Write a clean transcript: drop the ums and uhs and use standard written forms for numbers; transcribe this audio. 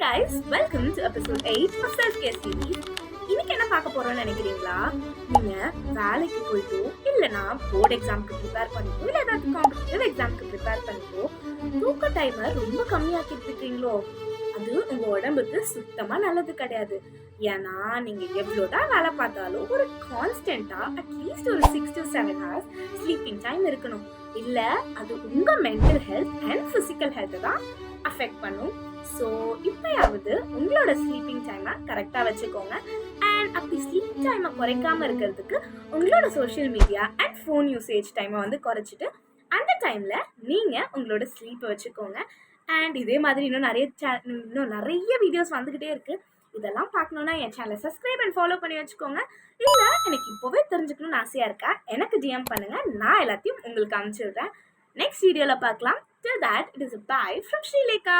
guys, welcome to episode 8 of Self Care series. இன்னைக்கு என்ன பார்க்க போறோம்னு நினைக்கிறீங்களா? நீங்க வேலைக்கு போயிட்டோ இல்லனா போர்ட் எக்ஸாம்க்கு ப்ரிப்பேர் பண்ணிட்டோ இல்ல ஏதாவது காம்படிட்டிவ் எக்ஸாம்க்கு ப்ரிப்பேர் பண்ணிட்டோ தூக்க டைமை ரொம்ப கம்மியாக்கிட்டு இருக்கீங்களோ? அது உங்க உடம்புக்கு சுத்தமா நல்லது கிடையாது. ஏன்னா நீங்க எவ்வளவுதான் வேலை பார்த்தாலும் ஒரு கான்ஸ்டன்டா அட்லீஸ்ட் ஒரு 6 to 7 hours ஸ்லீப்பிங் டைம் இருக்கணும். இல்ல அது உங்க mental health and physical health தான் அஃபெக்ட் பண்ணும். ஸோ இப்பயாவது உங்களோட ஸ்லீப்பிங் டைமை கரெக்டாக வச்சுக்கோங்க. அண்ட் அப்படி ஸ்லீப்பிங் டைமை குறைக்காம இருக்கிறதுக்கு உங்களோட social media and phone usage டைமை வந்து குறைச்சிட்டு அந்த டைமில் நீங்கள் உங்களோட ஸ்லீப்பை வச்சுக்கோங்க. அண்ட் இதே மாதிரி இன்னும் நிறைய வீடியோஸ் வந்துக்கிட்டே இருக்குது. இதெல்லாம் பார்க்கணுன்னா என் சேனலை சப்ஸ்கிரைப் அண்ட் ஃபாலோ பண்ணி வச்சுக்கோங்க. இல்லை எனக்கு இப்போவே தெரிஞ்சுக்கணும்னு ஆசையாக இருக்கா, எனக்கு டிஎம் பண்ணுங்கள், நான் எல்லாத்தையும் உங்களுக்கு அனுப்பிச்சிடுறேன். நெக்ஸ்ட் வீடியோவில் பார்க்கலாம். Till that, it is a bye from Sri Lekha.